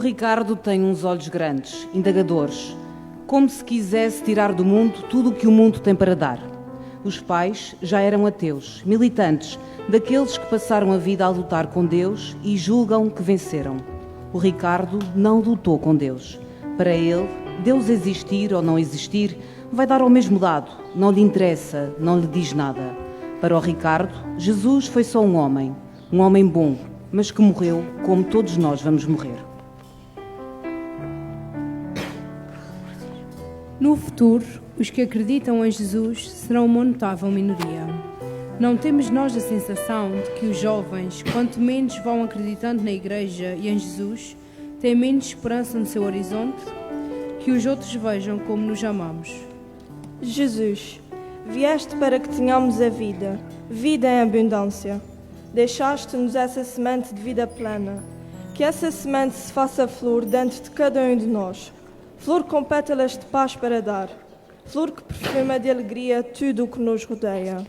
Ricardo tem uns olhos grandes, indagadores, como se quisesse tirar do mundo tudo o que o mundo tem para dar. Os pais já eram ateus, militantes, daqueles que passaram a vida a lutar com Deus e julgam que venceram. O Ricardo não lutou com Deus. Para ele, Deus existir ou não existir vai dar ao mesmo lado, não lhe interessa, não lhe diz nada. Para o Ricardo, Jesus foi só um homem bom, mas que morreu como todos nós vamos morrer. No futuro, os que acreditam em Jesus serão uma notável minoria. Não temos nós a sensação de que os jovens, quanto menos vão acreditando na Igreja e em Jesus, têm menos esperança no seu horizonte? Que os outros vejam como nos amamos. Jesus, vieste para que tenhamos a vida em abundância. Deixaste-nos essa semente de vida plena. Que essa semente se faça flor dentro de cada um de nós. Flor com pétalas de paz para dar. Flor que perfuma de alegria tudo o que nos rodeia.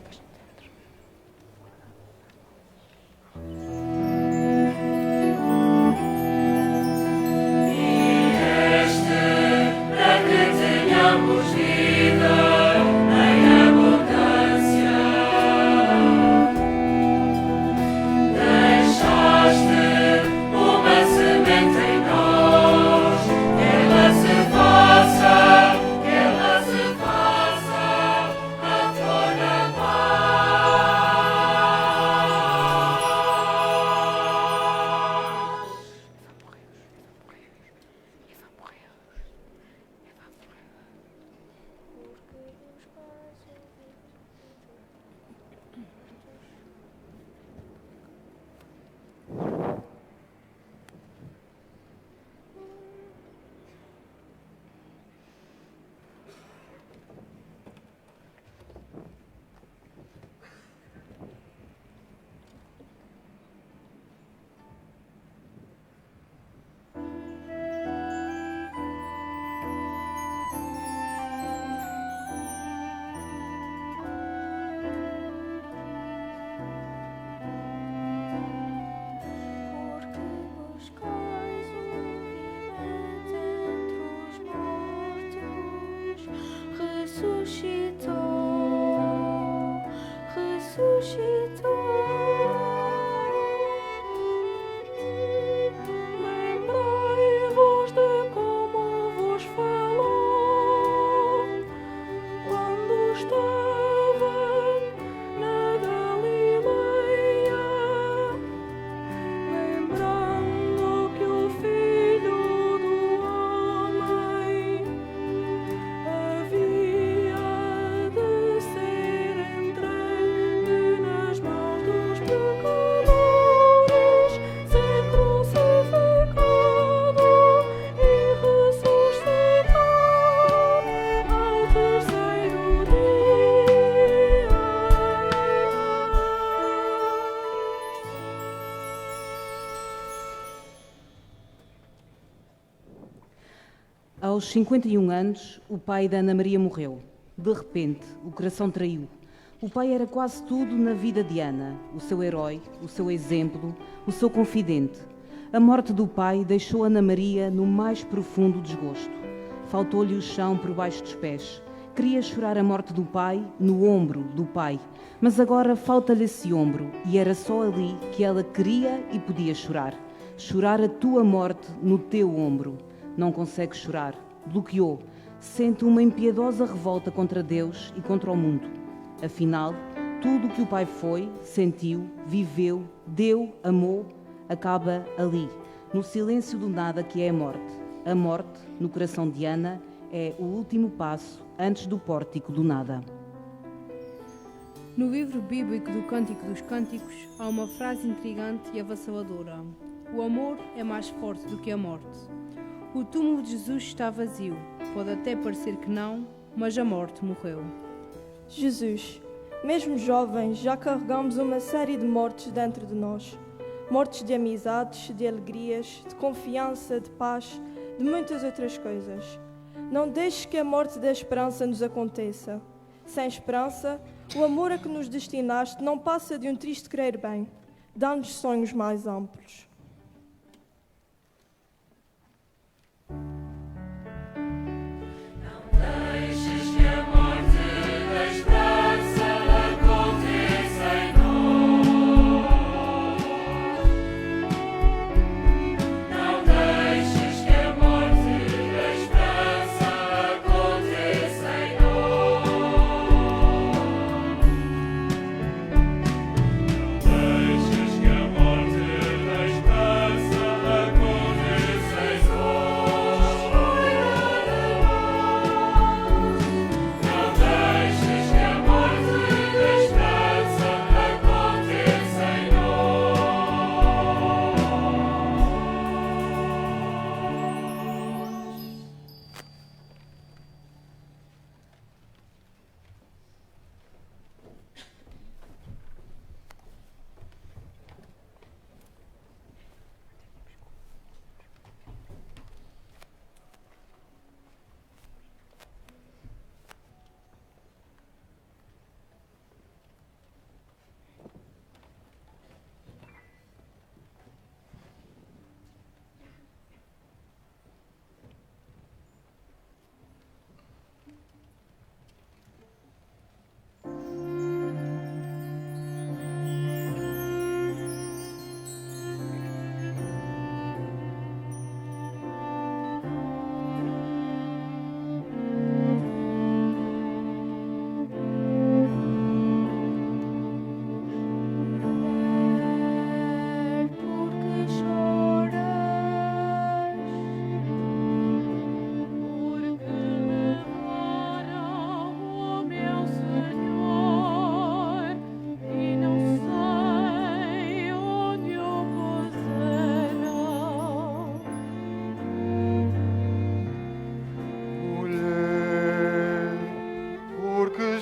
Aos 51 anos, o pai da Ana Maria morreu. De repente, o coração traiu. O pai era quase tudo na vida de Ana, o seu herói, o seu exemplo, o seu confidente. A morte do pai deixou Ana Maria no mais profundo desgosto. Faltou-lhe o chão por baixo dos pés. Queria chorar a morte do pai no ombro do pai, mas agora falta-lhe esse ombro e era só ali que ela queria e podia chorar. Chorar a tua morte no teu ombro. Não consegue chorar, bloqueou, sente uma impiedosa revolta contra Deus e contra o mundo. Afinal, tudo o que o pai foi, sentiu, viveu, deu, amou, acaba ali, no silêncio do nada que é a morte. A morte, no coração de Ana, é o último passo antes do pórtico do nada. No livro bíblico do Cântico dos Cânticos, há uma frase intrigante e avassaladora. O amor é mais forte do que a morte. O túmulo de Jesus está vazio. Pode até parecer que não, mas a morte morreu. Jesus, mesmo jovens, já carregamos uma série de mortes dentro de nós. Mortes de amizades, de alegrias, de confiança, de paz, de muitas outras coisas. Não deixes que a morte da esperança nos aconteça. Sem esperança, o amor a que nos destinaste não passa de um triste querer bem. Dá-nos sonhos mais amplos.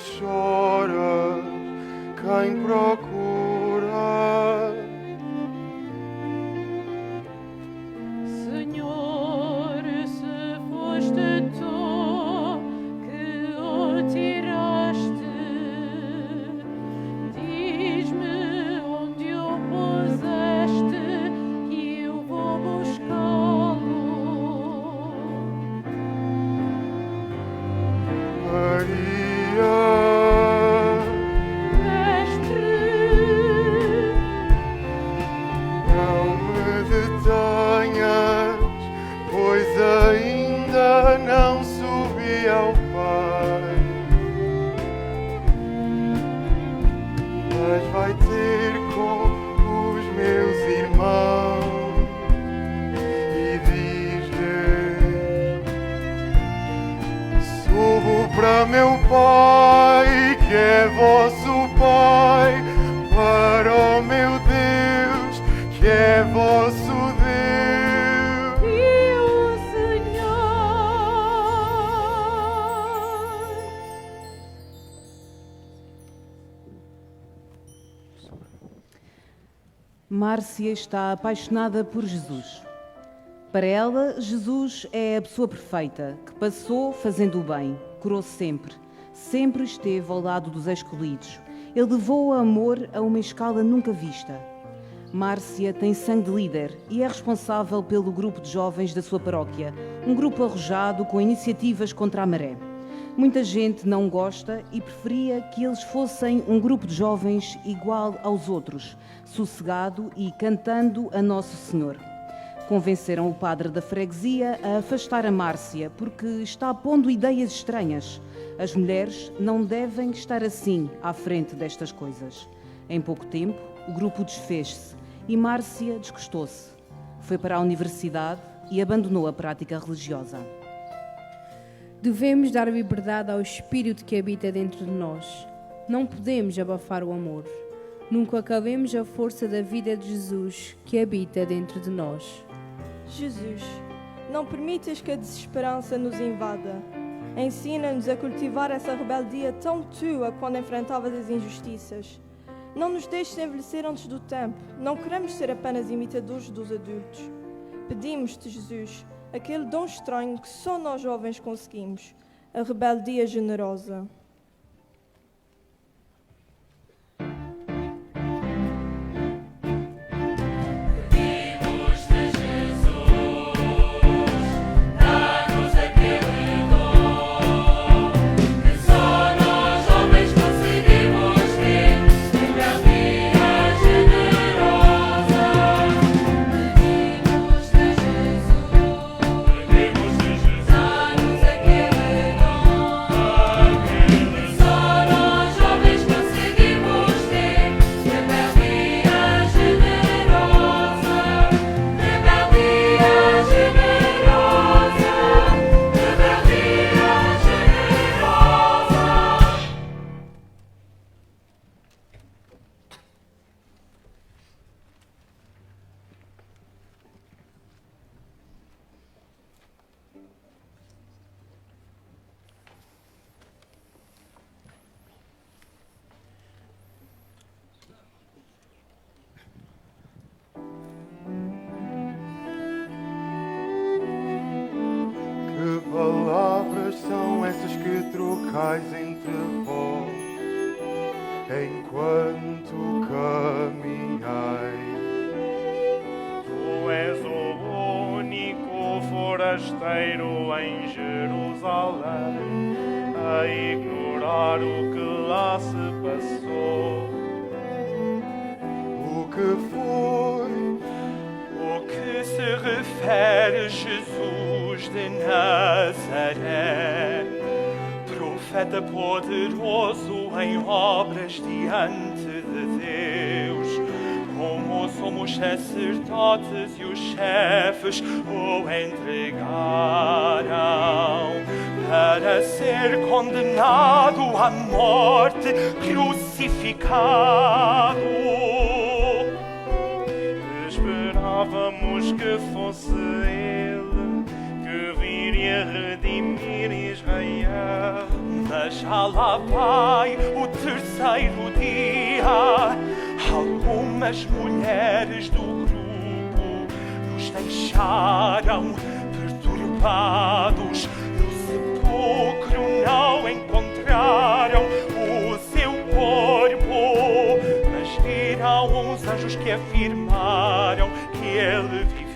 choras, quem procura. Senhor, se foste tu que o tiraste, diz-me onde o puseste que eu vou buscá-lo. Maria, não me detenhas, pois ainda não subi ao Pai. Mas vai ter com os meus irmãos e diz-lhes: subo para meu Pai, que é vosso Pai, para o meu Deus, que é vosso Deus. E o Senhor Márcia está apaixonada por Jesus. Para ela, Jesus é a pessoa perfeita, que passou fazendo o bem, curou sempre, sempre esteve ao lado dos escolhidos. Ele levou o amor a uma escala nunca vista. Márcia tem sangue de líder e é responsável pelo grupo de jovens da sua paróquia, um grupo arrojado com iniciativas contra a maré. Muita gente não gosta e preferia que eles fossem um grupo de jovens igual aos outros, sossegado e cantando a Nosso Senhor. Convenceram o padre da freguesia a afastar a Márcia porque está pondo ideias estranhas. As mulheres não devem estar assim à frente destas coisas. Em pouco tempo, o grupo desfez-se e Márcia desgostou-se. Foi para a universidade e abandonou a prática religiosa. Devemos dar liberdade ao Espírito que habita dentro de nós. Não podemos abafar o amor. Nunca acabemos a força da vida de Jesus que habita dentro de nós. Jesus, não permitas que a desesperança nos invada. Ensina-nos a cultivar essa rebeldia tão tua quando enfrentavas as injustiças. Não nos deixes envelhecer antes do tempo. Não queremos ser apenas imitadores dos adultos. Pedimos-te, Jesus, aquele dom estranho que só nós jovens conseguimos, a rebeldia generosa. Palavras são essas que trocais entre vós enquanto caminhais. Tu és o único forasteiro em Jerusalém, a ignorar o que lá se passou. O que foi? O que se refere Jesus de Nazaré, profeta poderoso em obras diante de Deus, como somos sacerdotes e os chefes o entregaram para ser condenado à morte, crucificado. Esperávamos que fosse Ele que viria redimir Israel. mas já lá vai o terceiro dia. Algumas mulheres do grupo nos deixaram perturbados. No sepulcro não encontraram o seu corpo, mas viram os anjos que afirmaram que ele vivia.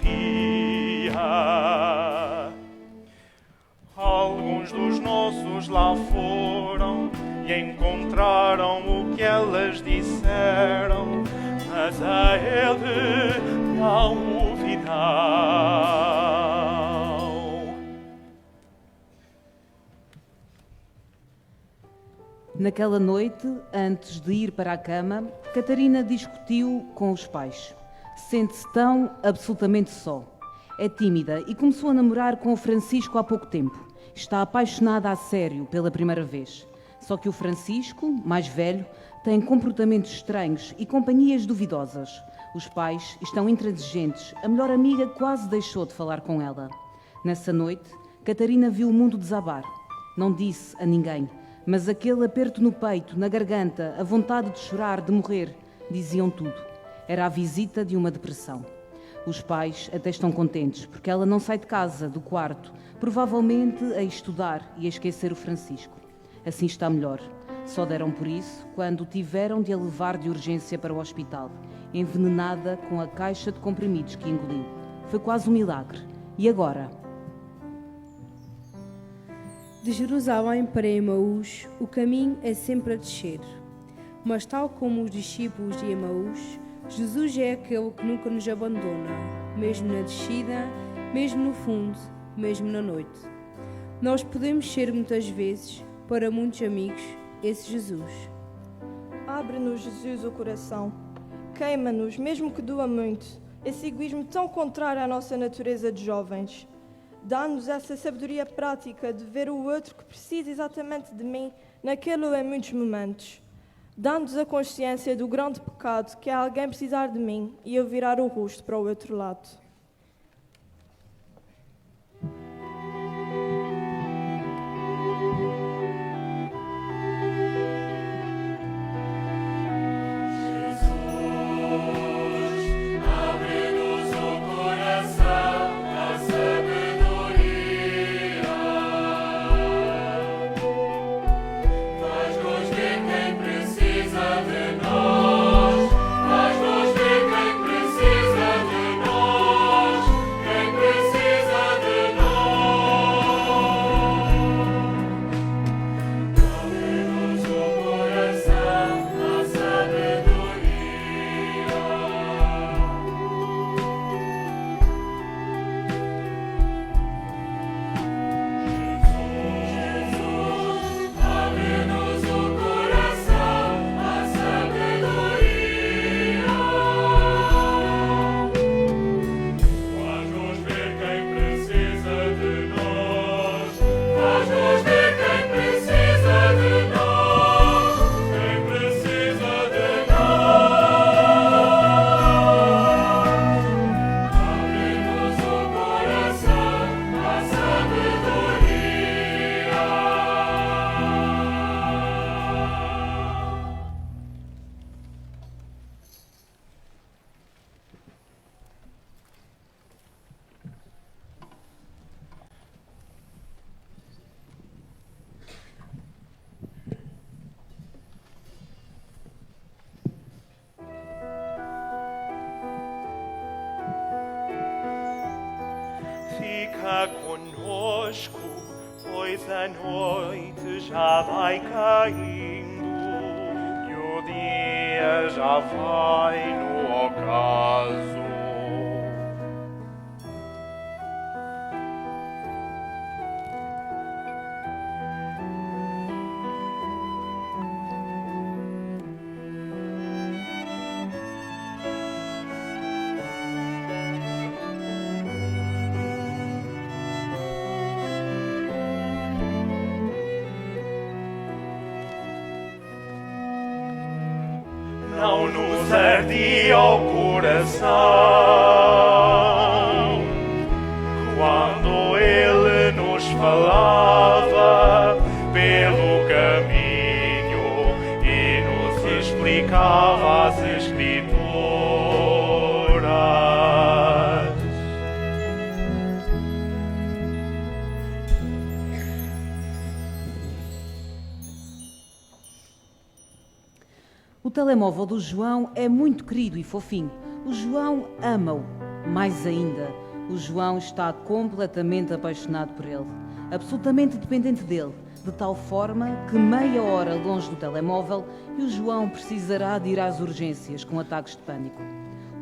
Alguns dos nossos lá foram e encontraram o que elas disseram, mas a ele não o virão. Naquela noite, antes de ir para a cama, Catarina discutiu com os pais. Sente-se tão absolutamente só. É tímida e começou a namorar com o Francisco há pouco tempo. Está apaixonada a sério pela primeira vez. Só que o Francisco, mais velho, tem comportamentos estranhos e companhias duvidosas. Os pais estão intransigentes. A melhor amiga quase deixou de falar com ela. Nessa noite, Catarina viu o mundo desabar. Não disse a ninguém, mas aquele aperto no peito, na garganta, a vontade de chorar, de morrer, diziam tudo. Era a visita de uma depressão. Os pais até estão contentes, porque ela não sai de casa, do quarto, provavelmente a estudar e a esquecer o Francisco. Assim está melhor. Só deram por isso quando tiveram de a levar de urgência para o hospital, envenenada com a caixa de comprimidos que engoliu. Foi quase um milagre. E agora? De Jerusalém para Emaús, o caminho é sempre a descer. Mas tal como os discípulos de Emaús, Jesus é aquele que nunca nos abandona, mesmo na descida, mesmo no fundo, mesmo na noite. Nós podemos ser muitas vezes, para muitos amigos, esse Jesus. Abre-nos, Jesus, o coração. Queima-nos, mesmo que doa muito, esse egoísmo tão contrário à nossa natureza de jovens. Dá-nos essa sabedoria prática de ver o outro que precisa exatamente de mim, naquele ou em muitos momentos. Dá-nos a consciência do grande pecado que é alguém precisar de mim e eu virar o rosto para o outro lado. Fica conosco, pois a noite já vai caindo e o dia já vai no ocaso. não nos ardia o coração quando ele nos falava pelo explicava as Escrituras. O telemóvel do João é muito querido e fofinho. O João ama-o. Mais ainda, o João está completamente apaixonado por ele, absolutamente dependente dele, de tal forma que meia hora longe do telemóvel e o João precisará de ir às urgências com ataques de pânico.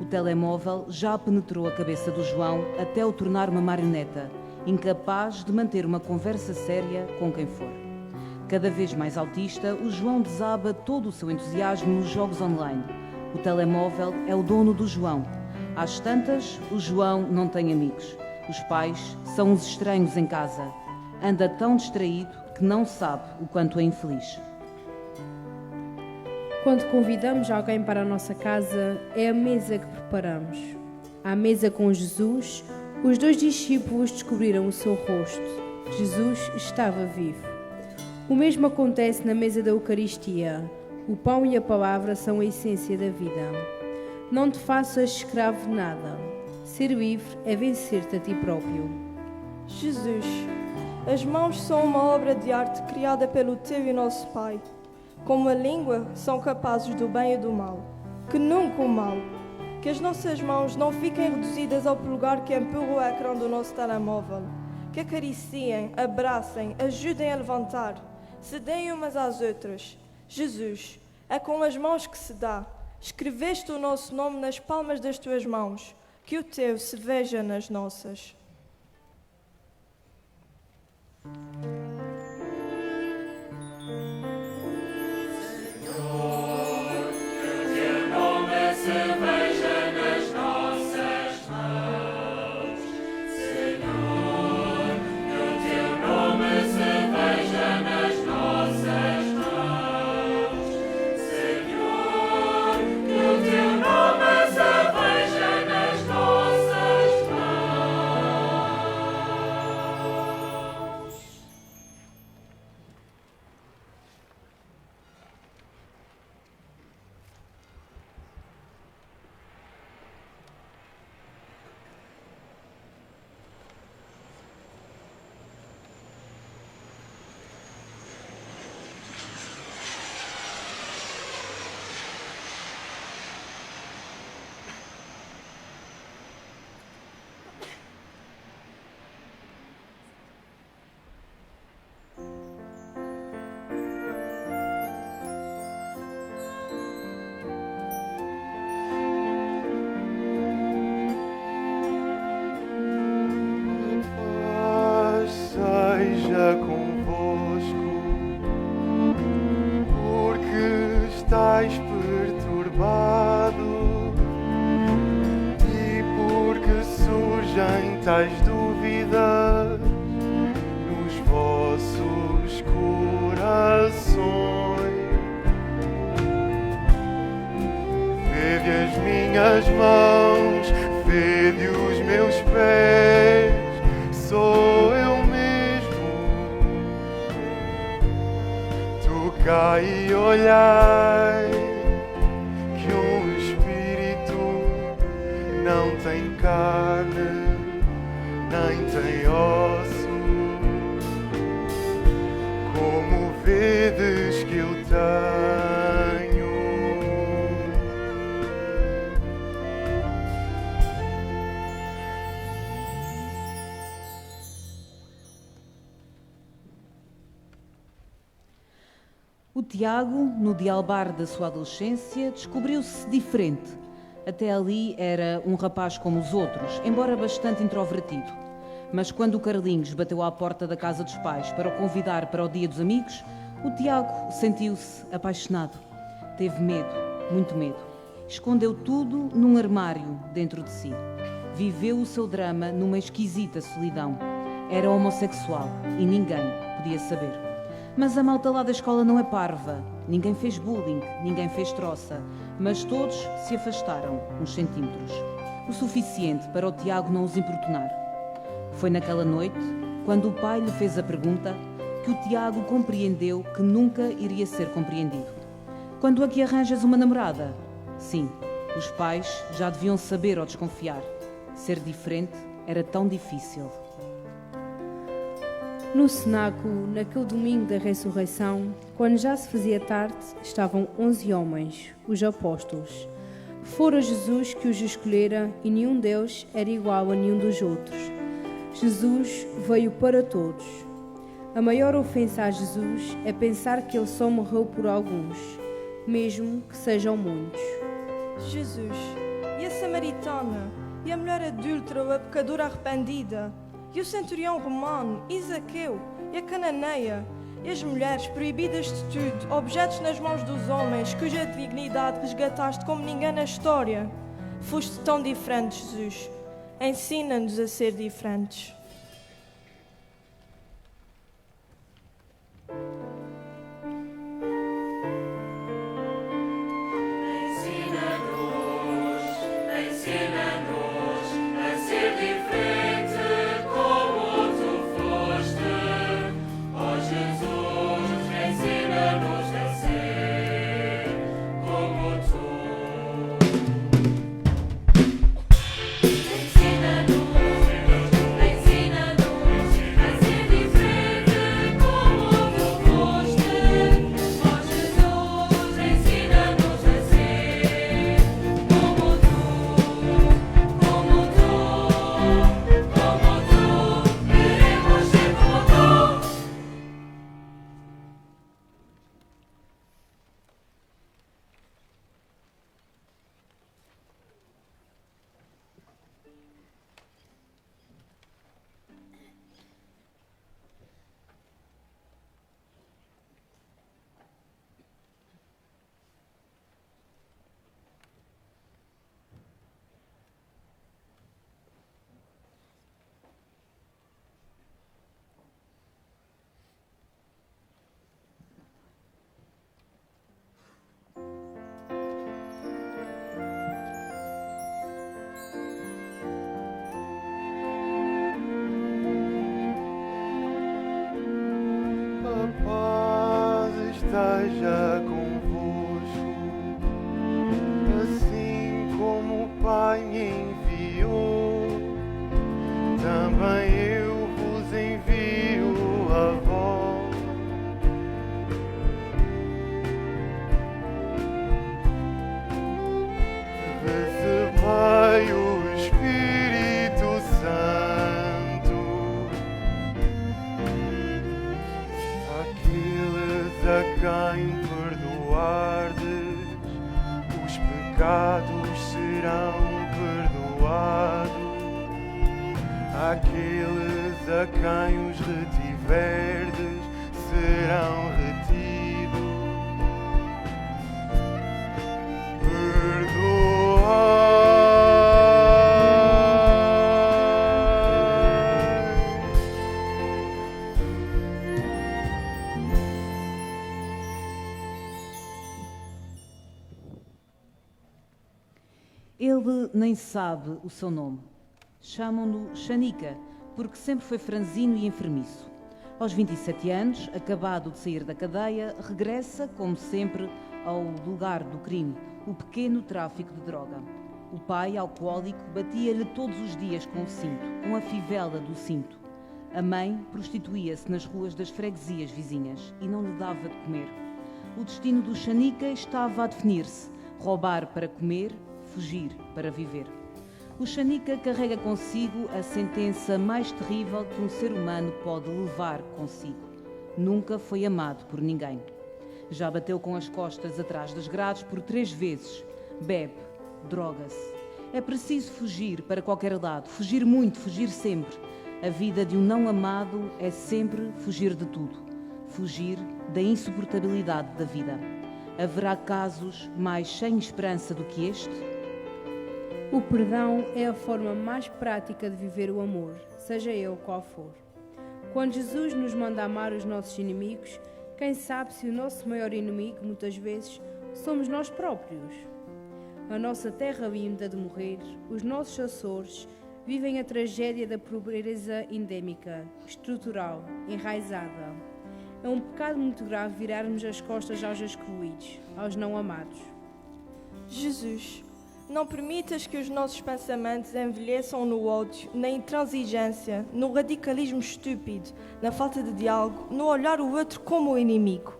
O telemóvel já penetrou a cabeça do João até o tornar uma marioneta, incapaz de manter uma conversa séria com quem for. Cada vez mais autista, o João desaba todo o seu entusiasmo nos jogos online. O telemóvel é o dono do João. Às tantas, o João não tem amigos. Os pais são uns estranhos em casa. Anda tão distraído que não sabe o quanto é infeliz. Quando convidamos alguém para a nossa casa, é a mesa que preparamos. À mesa com Jesus, os 2 discípulos descobriram o seu rosto. Jesus estava vivo. O mesmo acontece na mesa da Eucaristia. O pão e a palavra são a essência da vida. Não te faças escravo de nada. Ser livre é vencer-te a ti próprio. Jesus, as mãos são uma obra de arte criada pelo teu e nosso Pai. Como a língua, são capazes do bem e do mal. Que nunca o mal. Que as nossas mãos não fiquem reduzidas ao polegar que empurra o ecrã do nosso telemóvel. Que acariciem, abracem, ajudem a levantar, se deem umas às outras. Jesus, é com as mãos que se dá. Escreveste o nosso nome nas palmas das tuas mãos. Que o teu se veja nas nossas. Estás perturbado e porque surgem tais dúvidas nos vossos corações. Vede as minhas mãos, vede os meus pés, sou eu mesmo. Tocai e olhai que um espírito não tem carne, nem tem osso. Como vedes que eu tenho? O Tiago, no dialbar da sua adolescência, descobriu-se diferente. Até ali era um rapaz como os outros, embora bastante introvertido. Mas quando o Carlinhos bateu à porta da casa dos pais para o convidar para o dia dos amigos, o Tiago sentiu-se apaixonado. Teve medo, muito medo. Escondeu tudo num armário dentro de si. Viveu o seu drama numa esquisita solidão. Era homossexual e ninguém podia saber. Mas a malta lá da escola não é parva. Ninguém fez bullying, ninguém fez troça, mas todos se afastaram uns centímetros. O suficiente para o Tiago não os importunar. Foi naquela noite, quando o pai lhe fez a pergunta, que o Tiago compreendeu que nunca iria ser compreendido. Quando é que arranjas uma namorada? Sim, os pais já deviam saber ou desconfiar. Ser diferente era tão difícil. No cenáculo, naquele domingo da ressurreição, quando já se fazia tarde, estavam 11 homens, os apóstolos. Fora Jesus que os escolhera e nenhum deles era igual a nenhum dos outros. Jesus veio para todos. A maior ofensa a Jesus é pensar que ele só morreu por alguns, mesmo que sejam muitos. Jesus, e a samaritana, e a mulher adúltera ou a pecadora arrependida, e o centurião romano, e Zaqueu, e a cananeia, e as mulheres proibidas de tudo, objetos nas mãos dos homens, cuja dignidade resgataste como ninguém na história. Foste tão diferente, Jesus. Ensina-nos a ser diferentes. Esteja convosco, assim como o Pai me enviou, também eu vos envio a vós. Recebei o Espírito Santo. A quem perdoardes, os pecados serão perdoados. Àqueles a quem os retiverdes, serão retidos. Ele nem sabe o seu nome. Chamam-no Xanica, porque sempre foi franzino e enfermiço. Aos 27 anos, acabado de sair da cadeia, regressa, como sempre, ao lugar do crime, o pequeno tráfico de droga. O pai, alcoólico, batia-lhe todos os dias com o cinto, com a fivela do cinto. A mãe prostituía-se nas ruas das freguesias vizinhas e não lhe dava de comer. O destino do Xanica estava a definir-se: roubar para comer, fugir para viver. O Xanica carrega consigo a sentença mais terrível que um ser humano pode levar consigo. Nunca foi amado por ninguém. Já bateu com as costas atrás das grades por 3 vezes. Bebe, droga-se. É preciso fugir para qualquer lado, fugir muito, fugir sempre. A vida de um não amado é sempre fugir de tudo. Fugir da insuportabilidade da vida. Haverá casos mais sem esperança do que este? O perdão é a forma mais prática de viver o amor, seja ele qual for. Quando Jesus nos manda amar os nossos inimigos, quem sabe se o nosso maior inimigo, muitas vezes, somos nós próprios. A nossa terra linda de morrer, os nossos Açores, vivem a tragédia da pobreza endémica, estrutural, enraizada. É um pecado muito grave virarmos as costas aos excluídos, aos não amados. Jesus, não permitas que os nossos pensamentos envelheçam no ódio, na intransigência, no radicalismo estúpido, na falta de diálogo, no olhar o outro como o inimigo.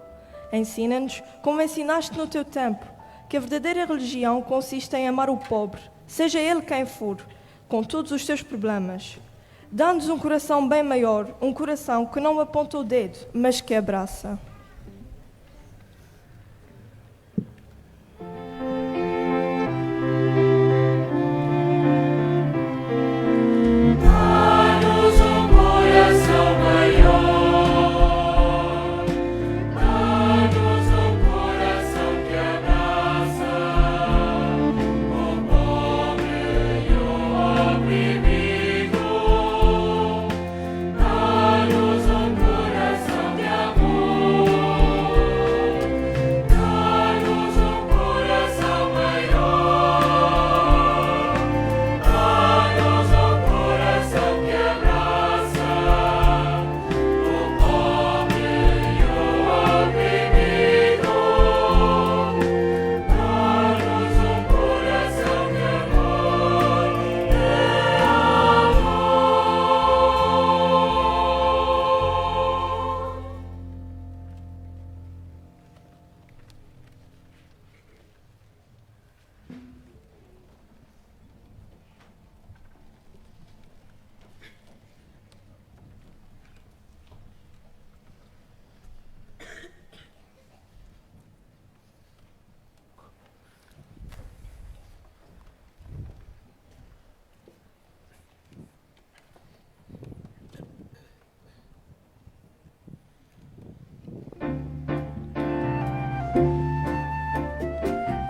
Ensina-nos, como ensinaste no teu tempo, que a verdadeira religião consiste em amar o pobre, seja ele quem for, com todos os seus problemas. Dá-nos um coração bem maior, um coração que não aponta o dedo, mas que abraça. Dá-nos um coração maior, dá-nos um coração que abraça o pobre e o oprimido. Dá-nos um coração de amor, dá-nos um coração maior, dá-nos um coração que abraça o pobre e o oprimido. Dá-nos um coração de amor,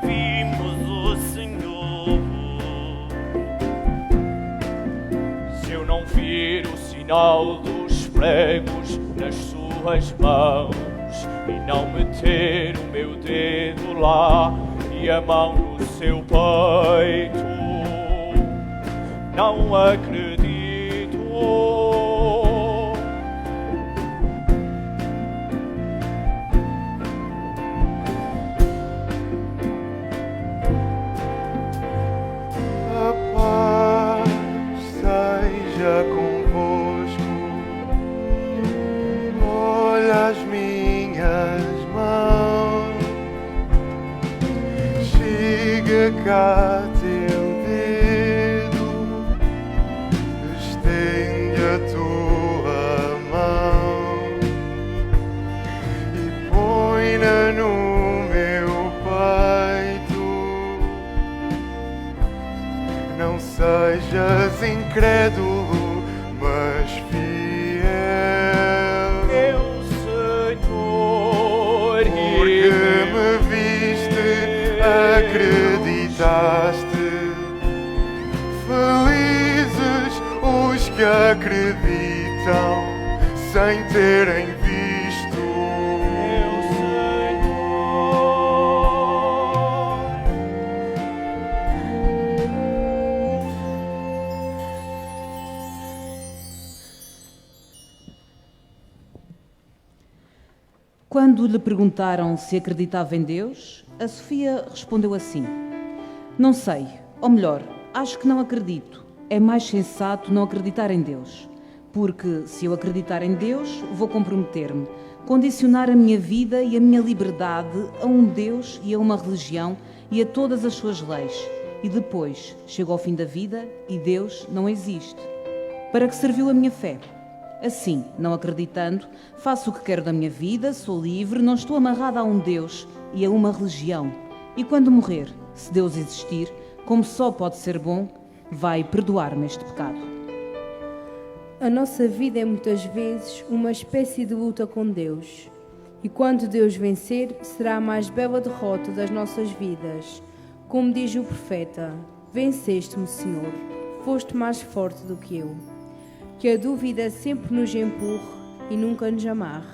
Vimos o Senhor. Se eu não vir o sinal dos pregos nas suas mãos e não meter o meu dedo lá e a mão no seu peito, não acredito. A paz seja convosco. Olha as minhas mãos. Chega cá teu dedo. Estende a tua mão e põe-na no meu peito. Não sejas incrédulo, mas fiel. Meu Senhor, Porque me viste, acreditaste. Felizes os que acreditam sem terem visto. meu Senhor. Quando lhe perguntaram se acreditava em Deus, a Sofia respondeu assim: Não sei, ou melhor, acho que não acredito. É mais sensato não acreditar em Deus. Porque se eu acreditar em Deus, vou comprometer-me, condicionar a minha vida e a minha liberdade a um Deus e a uma religião e a todas as suas leis. E depois chego ao fim da vida e Deus não existe. Para que serviu a minha fé? Assim, não acreditando, faço o que quero da minha vida, sou livre, não estou amarrada a um Deus e a uma religião. E quando morrer, se Deus existir, como só pode ser bom, vai perdoar-me este pecado. A nossa vida é muitas vezes uma espécie de luta com Deus. E quando Deus vencer, será a mais bela derrota das nossas vidas. Como diz o profeta: Venceste-me, Senhor, foste mais forte do que eu. Que a dúvida sempre nos empurre e nunca nos amarre.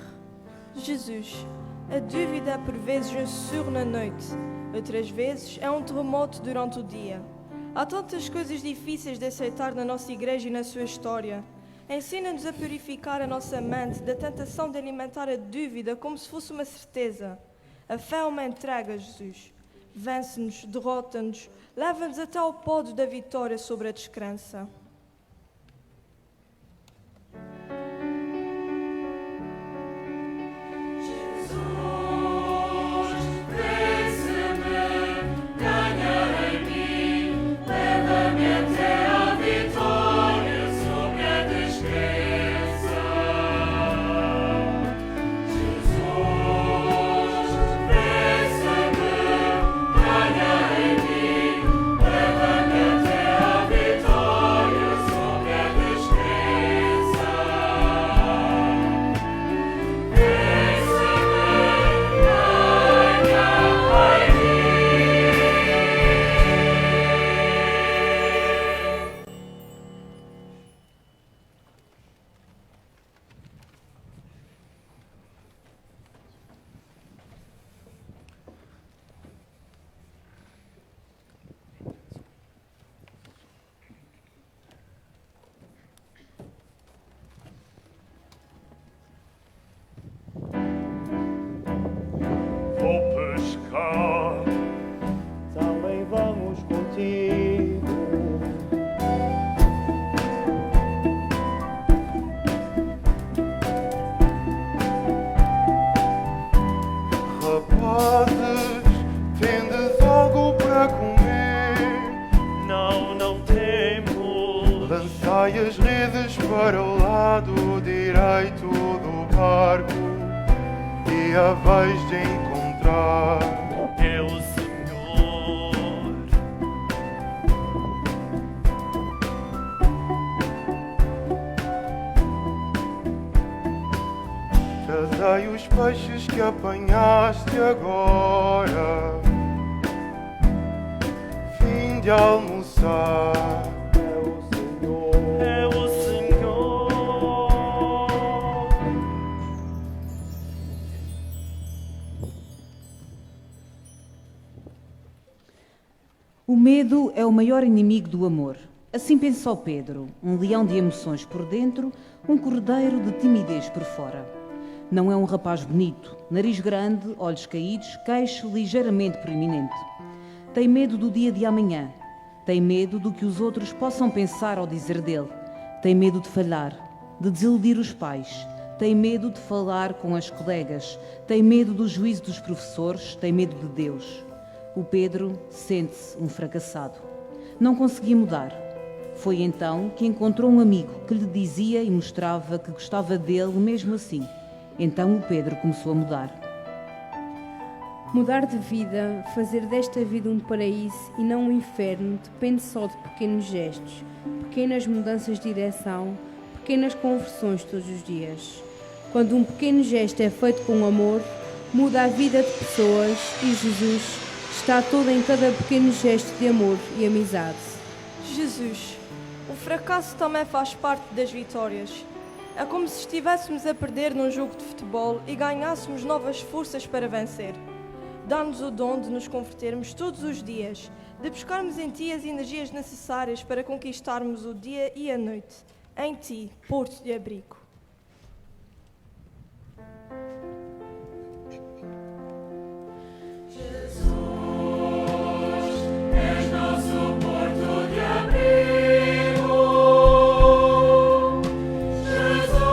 Jesus, a dúvida é por vezes um sussurro na noite, outras vezes é um terremoto durante o dia. Há tantas coisas difíceis de aceitar na nossa igreja e na sua história. Ensina-nos a purificar a nossa mente da tentação de alimentar a dúvida como se fosse uma certeza. A fé é uma entrega, Jesus. Vence-nos, derrota-nos, leva-nos até ao pódio da vitória sobre a descrença. Vou pescar, também vamos contigo. Rapazes, tendes algo para comer? Não temos. Lançai as redes para o lado direito do barco e a vais de encontrar. É o Senhor. Trazei os peixes que apanhaste agora. Fim de almoçar. É o Senhor. O medo é o maior inimigo do amor. Assim pensou Pedro, um leão de emoções por dentro, um cordeiro de timidez por fora. Não é um rapaz bonito, nariz grande, olhos caídos, queixo ligeiramente proeminente. Tem medo do dia de amanhã. Tem medo do que os outros possam pensar ou dizer dele. Tem medo de falhar, de desiludir os pais. Tem medo de falar com as colegas. Tem medo do juízo dos professores. Tem medo de Deus. O Pedro sente-se um fracassado. Não conseguia mudar. Foi então que encontrou um amigo que lhe dizia e mostrava que gostava dele mesmo assim. Então o Pedro começou a mudar. Mudar de vida, fazer desta vida um paraíso e não um inferno, depende só de pequenos gestos, pequenas mudanças de direção, pequenas conversões todos os dias. Quando um pequeno gesto é feito com amor, muda a vida de pessoas e Jesus está todo em cada pequeno gesto de amor e amizade. Jesus, o fracasso também faz parte das vitórias. É como se estivéssemos a perder num jogo de futebol e ganhássemos novas forças para vencer. Dá-nos o dom de nos convertermos todos os dias, de buscarmos em Ti as energias necessárias para conquistarmos o dia e a noite. Em Ti, porto de abrigo. És nosso porto de abrigo. Jesus,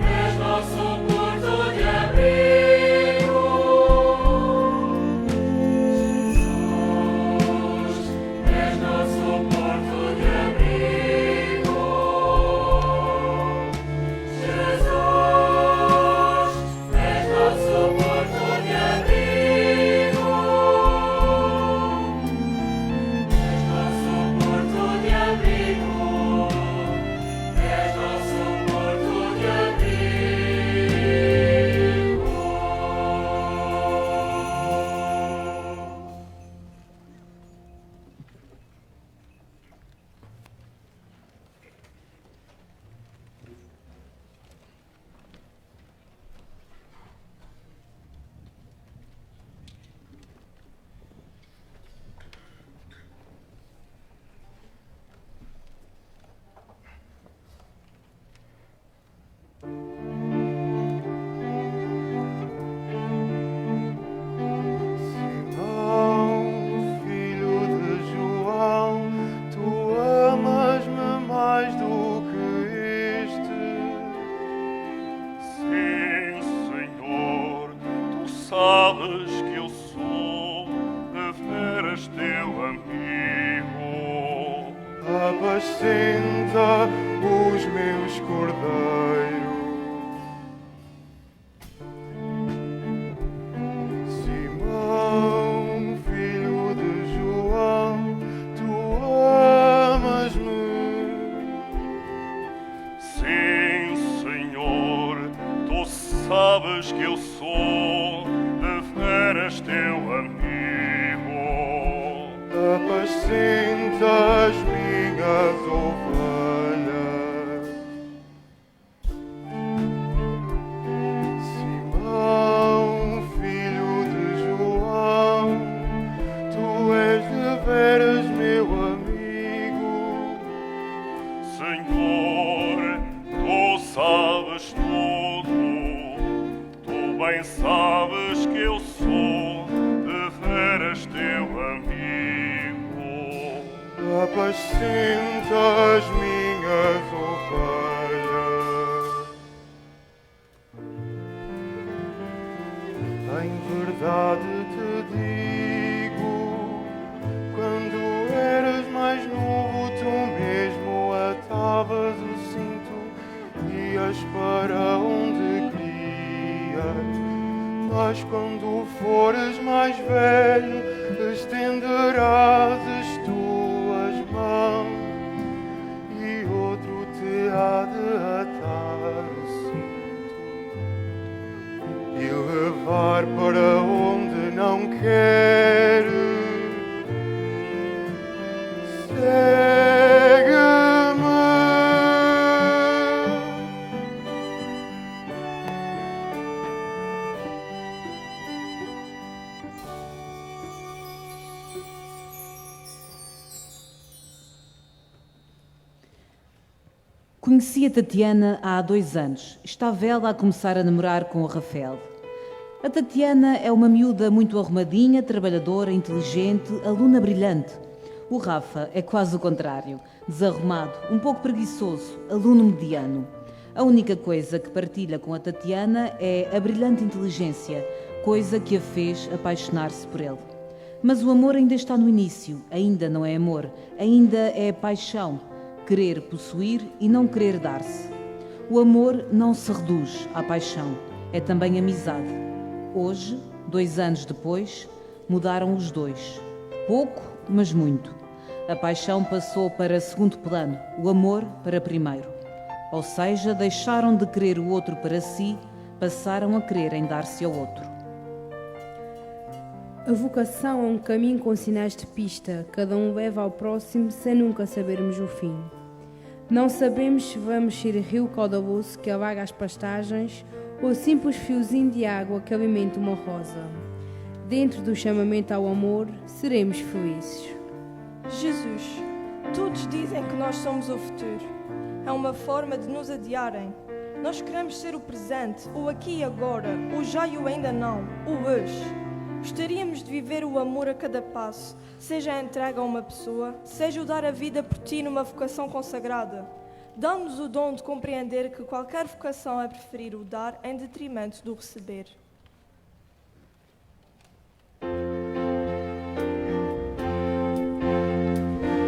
és nosso porto de abrigo. Jesus, és nosso porto de abrigo. sabes que eu sou deveras teu amigo. Apacenta os meus cordeiros. Simão, filho de João, tu amas-me? Sim, Senhor, tu sabes que eu sou deveras teu amigo. Apacenta as minhas ovelhas. Simão, filho de João, tu és deveras meu amigo. Senhor, tu sabes tudo, tu bem sabes que eu sou deveras teu amigo. Apacenta as minhas ovelhas. Em verdade te digo, quando eras mais novo, tu mesmo atavas o cinto e ias para onde querias. Mas quando fores mais velho, estenderás as tuas mãos e outro te há de atar o cinto e levar para onde não queres. Conheci a Tatiana há 2 anos. Estava ela a começar a namorar com o Rafael. A Tatiana é uma miúda muito arrumadinha, trabalhadora, inteligente, aluna brilhante. O Rafa é quase o contrário, desarrumado, um pouco preguiçoso, aluno mediano. A única coisa que partilha com a Tatiana é a brilhante inteligência, coisa que a fez apaixonar-se por ele. Mas o amor ainda está no início, ainda não é amor, ainda é paixão, querer possuir e não querer dar-se. O amor não se reduz à paixão, é também amizade. Hoje, 2 anos depois, mudaram os dois. Pouco, mas muito. A paixão passou para segundo plano, o amor para primeiro. Ou seja, deixaram de querer o outro para si, passaram a querer em dar-se ao outro. A vocação é um caminho com sinais de pista, cada um leva ao próximo sem nunca sabermos o fim. Não sabemos se vamos ser rio caudaloso que alaga as pastagens ou simples fiozinho de água que alimenta uma rosa. Dentro do chamamento ao amor, seremos felizes. Jesus, todos dizem que nós somos o futuro. É uma forma de nos adiarem. Nós queremos ser o presente, o aqui e agora, o já e o ainda não, o hoje. Gostaríamos de viver o amor a cada passo, seja a entrega a uma pessoa, seja o dar a vida por ti numa vocação consagrada. Dá-nos o dom de compreender que qualquer vocação é preferir o dar em detrimento do receber.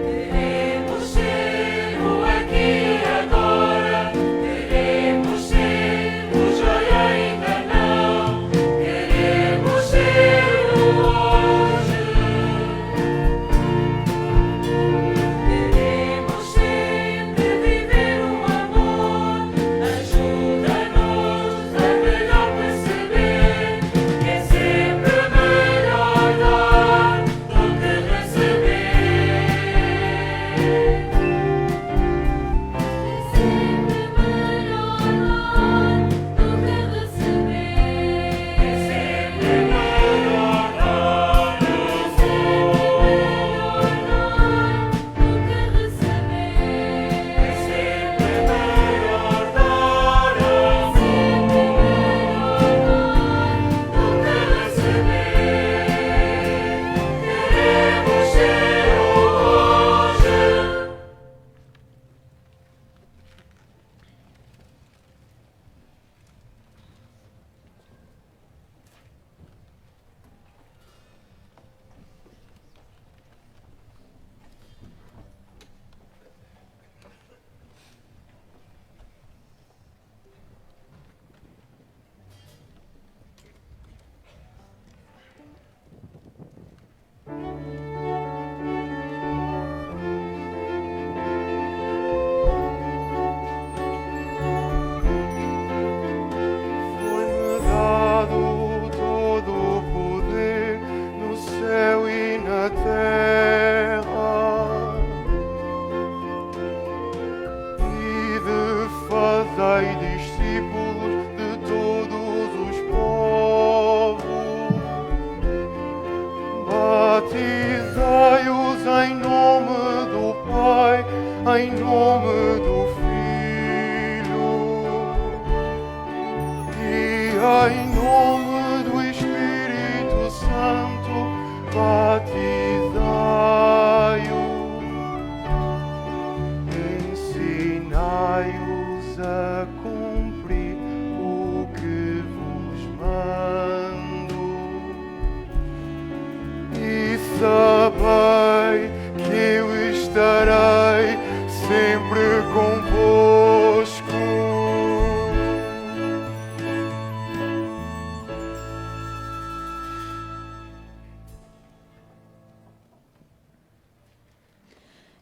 Queremos ser o aqui e agora, queremos ser o já e ainda não, queremos ser o hoje, queremos sempre viver o amor, ajuda-nos a melhor perceber.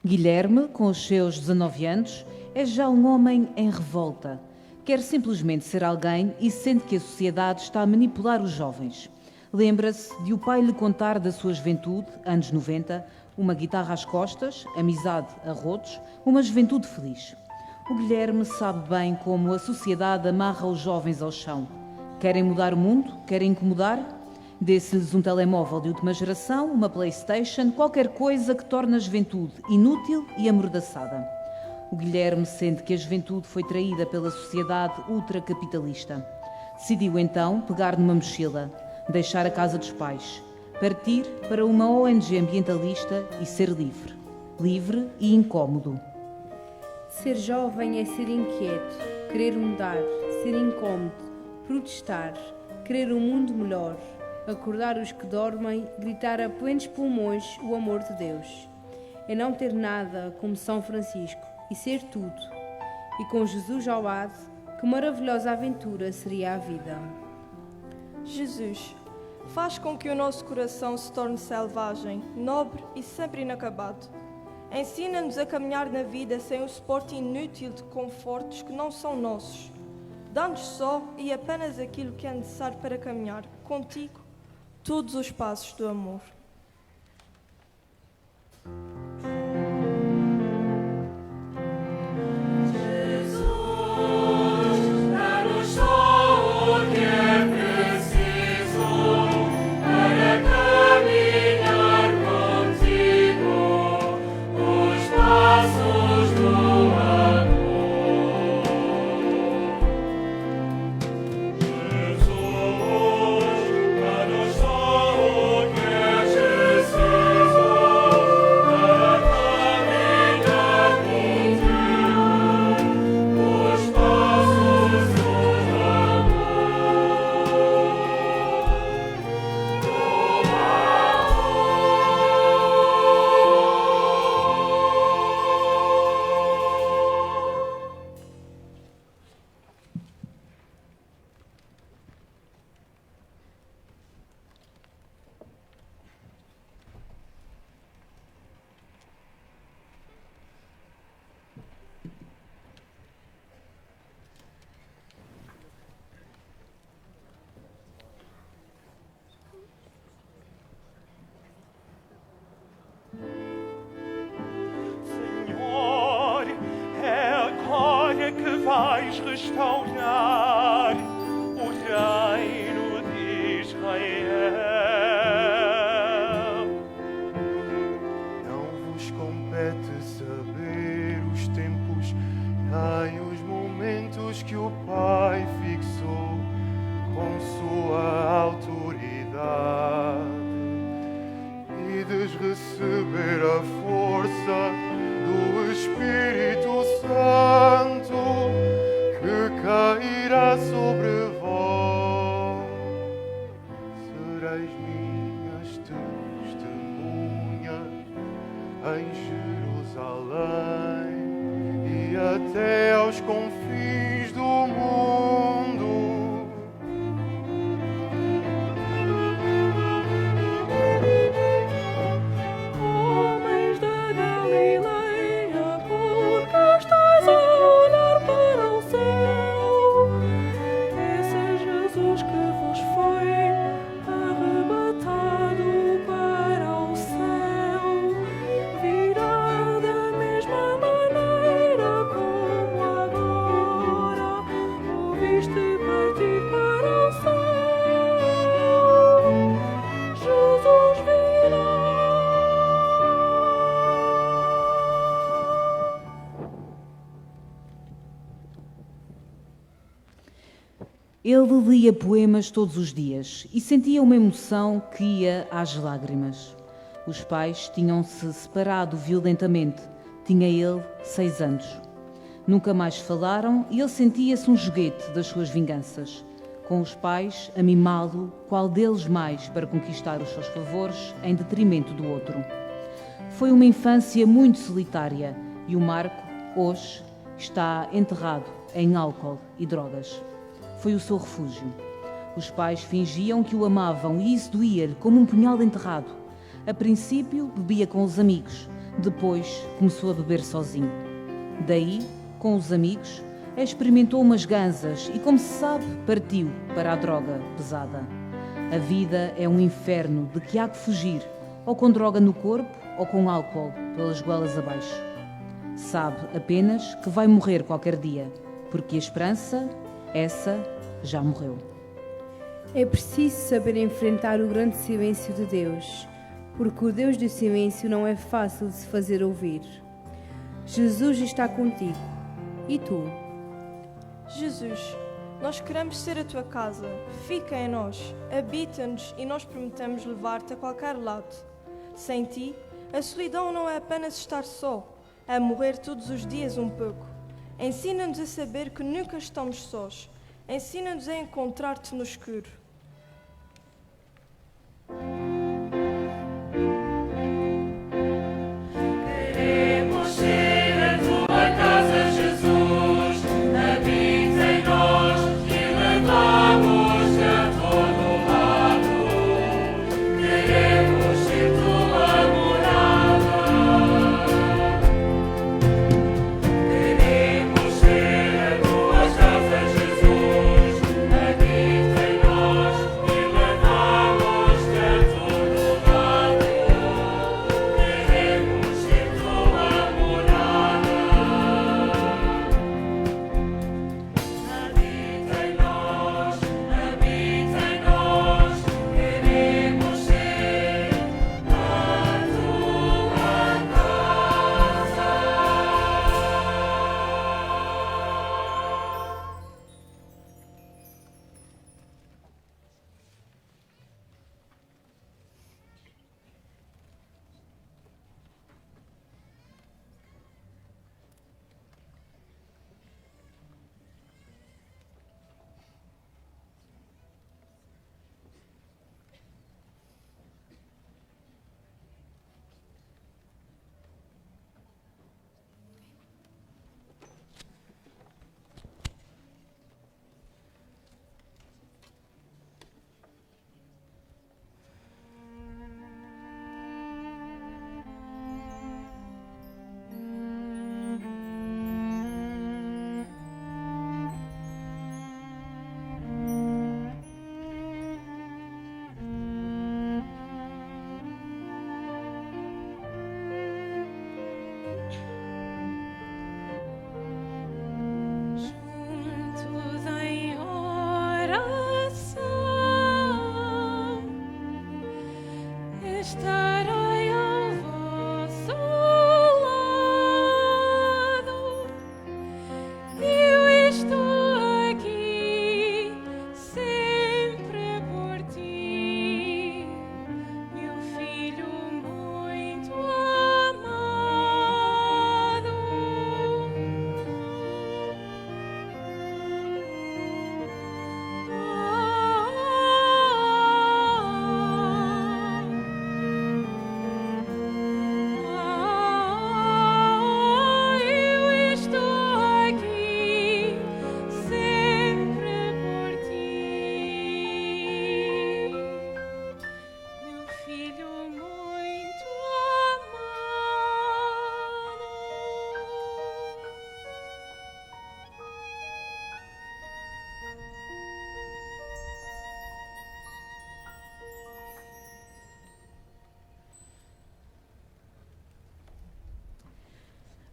Guilherme, com os seus 19 anos, é já um homem em revolta. Quer simplesmente ser alguém e sente que a sociedade está a manipular os jovens. Lembra-se de o pai lhe contar da sua juventude, anos 90, uma guitarra às costas, amizade a rodos, uma juventude feliz. O Guilherme sabe bem como a sociedade amarra os jovens ao chão. Querem mudar o mundo? Querem incomodar? Dê-se-lhes um telemóvel de última geração, uma PlayStation, qualquer coisa que torne a juventude inútil e amordaçada. O Guilherme sente que a juventude foi traída pela sociedade ultracapitalista. Decidiu então pegar numa mochila, deixar a casa dos pais, partir para uma ONG ambientalista e ser livre. Livre e incómodo. Ser jovem é ser inquieto, querer mudar, ser incómodo, protestar, querer um mundo melhor, acordar os que dormem, gritar a plenos pulmões o amor de Deus. É não ter nada como São Francisco e ser tudo. E com Jesus ao lado, que maravilhosa aventura seria a vida. Jesus, faz com que o nosso coração se torne selvagem, nobre e sempre inacabado. Ensina-nos a caminhar na vida sem o suporte inútil de confortos que não são nossos. Dá-nos só e apenas aquilo que é necessário para caminhar contigo todos os passos do amor. vais restaurar o reino de Israel. Não vos compete saber os tempos nem os momentos que o Pai fixou com sua autoridade. Ides receber a força do Espírito Santo que cairá sobre vós. Sereis minhas testemunhas em Jerusalém e até aos confins do mundo. Homens da Galileia, por que estás a olhar para o céu? Esse é Jesus que vos foi arrebatado para o céu. Virá da mesma maneira como agora o viste partir para o céu. Jesus virá. Ele lia poemas todos os dias e sentia uma emoção que ia às lágrimas. Os pais tinham-se separado violentamente. Tinha ele 6 anos. Nunca mais falaram e ele sentia-se um joguete das suas vinganças. Com os pais a mimá-lo, qual deles mais para conquistar os seus favores em detrimento do outro. Foi uma infância muito solitária e o Marco, hoje, está enterrado em álcool e drogas. Foi o seu refúgio. Os pais fingiam que o amavam e isso doía-lhe como um punhal enterrado. A princípio, bebia com os amigos. Depois começou a beber sozinho. Daí, com os amigos, experimentou umas ganzas e, como se sabe, partiu para a droga pesada. A vida é um inferno de que há que fugir, ou com droga no corpo, ou com álcool pelas goelas abaixo. Sabe apenas que vai morrer qualquer dia, porque a esperança, essa, já morreu. É preciso saber enfrentar o grande silêncio de Deus, porque o Deus do silêncio não é fácil de se fazer ouvir. Jesus está contigo. E tu? Jesus, nós queremos ser a tua casa. Fica em nós, habita-nos e nós prometemos levar-te a qualquer lado. Sem ti, a solidão não é apenas estar só, é morrer todos os dias um pouco. Ensina-nos a saber que nunca estamos sós. Ensina-nos a encontrar-te no escuro. Queremos ser a tua casa, Jesus. Habita em nós e levamos-te a todo lado. Queremos ser tua morada. Queremos ser a tua casa, Jesus. Habita em nós e levamos-te a todo lado. Queremos ser tua morada. Habita em nós, queremos ser a tua casa. Juntos em oração, estarei ao vosso lado. Eu estou aqui sempre por ti, meu filho muito amado. Eu estou aqui sempre por ti, meu filho muito amado.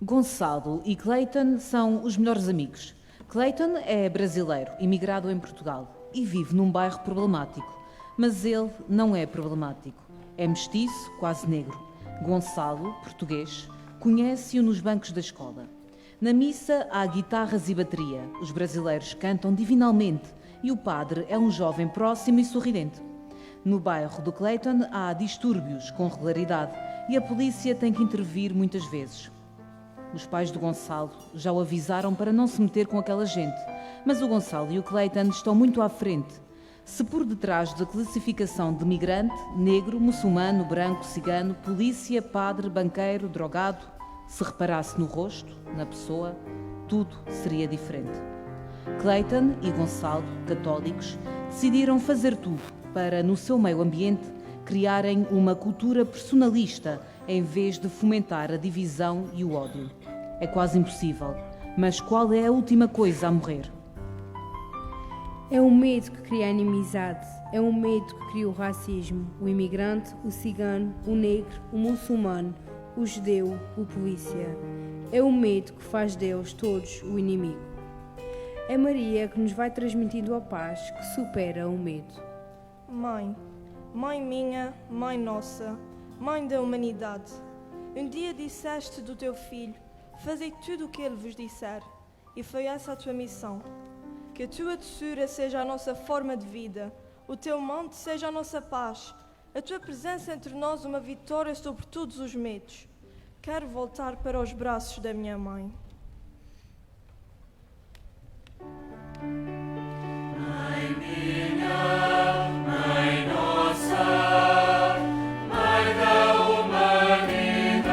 Gonçalo e Clayton são os melhores amigos. Clayton é brasileiro, imigrado em Portugal e vive num bairro problemático. Mas ele não é problemático. É mestiço, quase negro. Gonçalo, português, conhece-o nos bancos da escola. Na missa há guitarras e bateria. Os brasileiros cantam divinalmente e o padre é um jovem próximo e sorridente. No bairro do Clayton há distúrbios com regularidade e a polícia tem que intervir muitas vezes. Os pais do Gonçalo já o avisaram para não se meter com aquela gente, mas o Gonçalo e o Clayton estão muito à frente. Se por detrás da classificação de migrante, negro, muçulmano, branco, cigano, polícia, padre, banqueiro, drogado, se reparasse no rosto, na pessoa, tudo seria diferente. Clayton e Gonçalo, católicos, decidiram fazer tudo para, no seu meio ambiente, criarem uma cultura personalista em vez de fomentar a divisão e o ódio. É quase impossível. Mas qual é a última coisa a morrer? É o medo que cria a inimizade, é o medo que cria o racismo, o imigrante, o cigano, o negro, o muçulmano, o judeu, o polícia. É o medo que faz deles todos o inimigo. É Maria que nos vai transmitindo a paz que supera o medo. Mãe, Mãe minha, Mãe nossa, Mãe da humanidade, um dia disseste do teu Filho, fazei tudo o que Ele vos disser, e foi essa a tua missão. Que a tua doçura seja a nossa forma de vida, o teu monte seja a nossa paz, a tua presença entre nós uma vitória sobre todos os medos. Quero voltar para os braços da minha mãe. Mãe minha, Mãe nossa, Mãe da humanidade,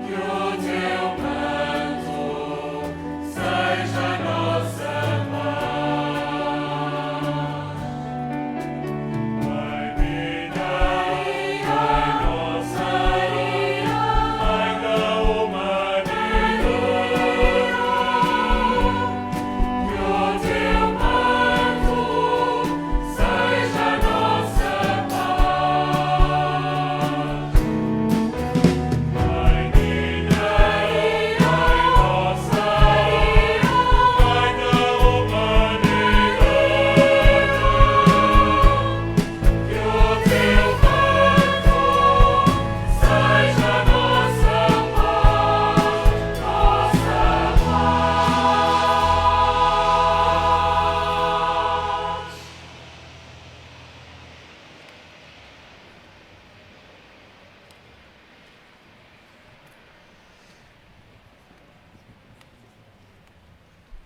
que o teu manto seja a nossa paz. Mãe minha, Mãe nossa, Mãe da humanidade, que o teu manto seja a nossa paz. Mãe minha, Mãe nossa, Mãe da humanidade, que o teu manto seja a nossa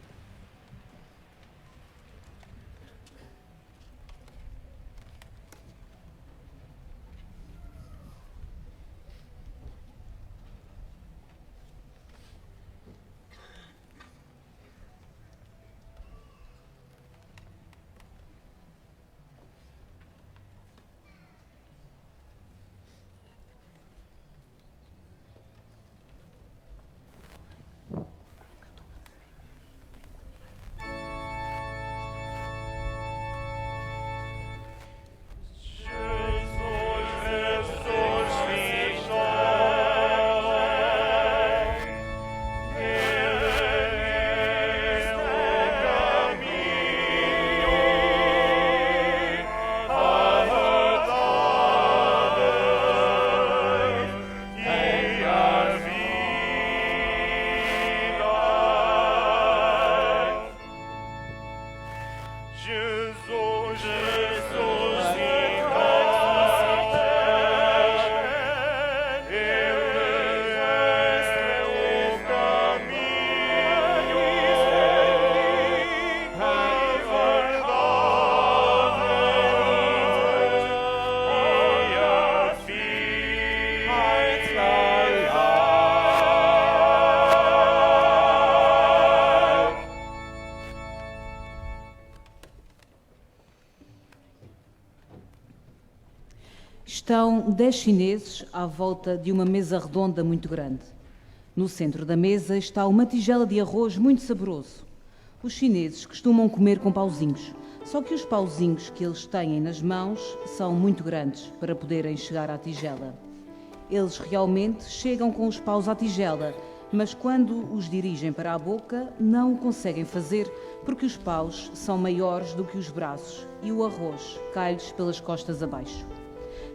paz. Jesus, Jesus, Ele é o caminho, a verdade e a vida. Estão 10 chineses à volta de uma mesa redonda muito grande. No centro da mesa está uma tigela de arroz muito saboroso. Os chineses costumam comer com pauzinhos, só que os pauzinhos que eles têm nas mãos são muito grandes para poderem chegar à tigela. Eles realmente chegam com os paus à tigela, mas quando os dirigem para a boca, não o conseguem fazer porque os paus são maiores do que os braços e o arroz cai-lhes pelas costas abaixo.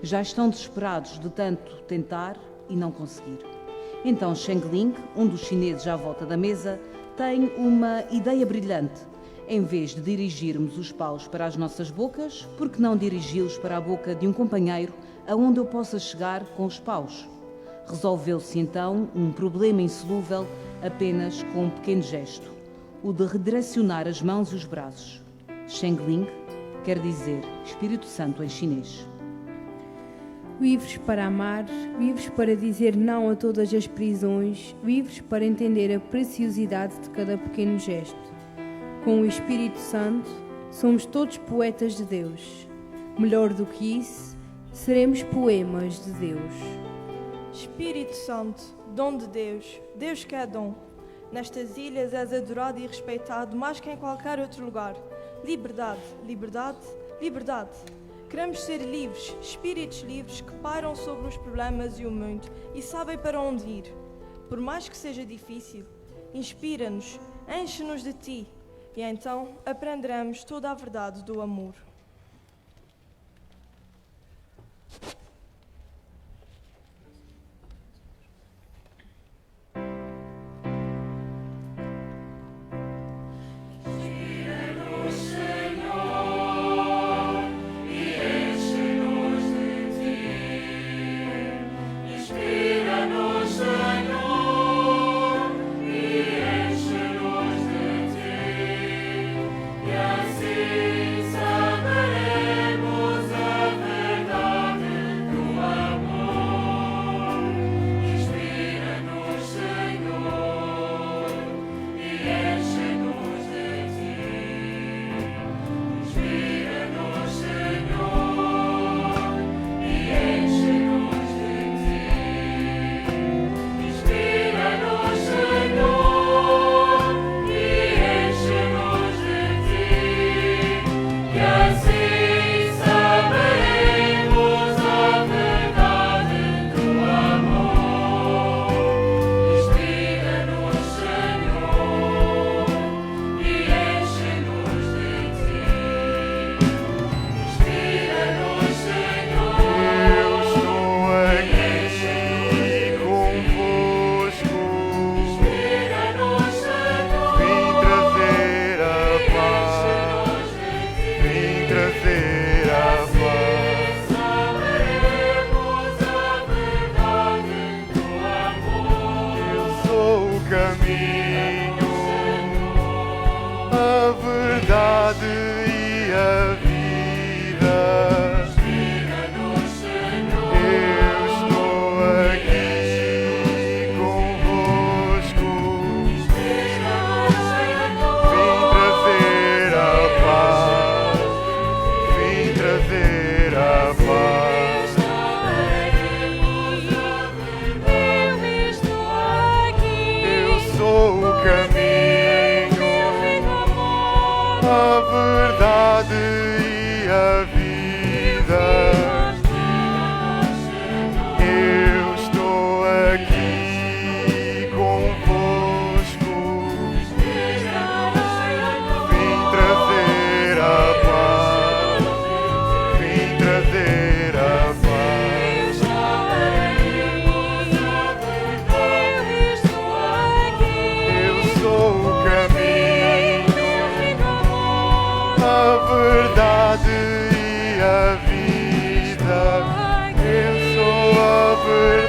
Já estão desesperados de tanto tentar e não conseguir. Então Sheng Ling, um dos chineses à volta da mesa, tem uma ideia brilhante. Em vez de dirigirmos os paus para as nossas bocas, por que não dirigi-los para a boca de um companheiro aonde eu possa chegar com os paus? Resolveu-se então um problema insolúvel apenas com um pequeno gesto, o de redirecionar as mãos e os braços. Sheng Ling quer dizer Espírito Santo em chinês. Livres para amar, livres para dizer não a todas as prisões, livres para entender a preciosidade de cada pequeno gesto. Com o Espírito Santo, somos todos poetas de Deus. Melhor do que isso, seremos poemas de Deus. Espírito Santo, dom de Deus, Deus que é dom. Nestas ilhas és adorado e respeitado mais que em qualquer outro lugar. Liberdade, liberdade, liberdade. Queremos ser livres, espíritos livres que pairam sobre os problemas e o mundo e sabem para onde ir. Por mais que seja difícil, inspira-nos, enche-nos de Ti e então aprenderemos toda a verdade do amor. Verdade e a vida, eu sou a verdade.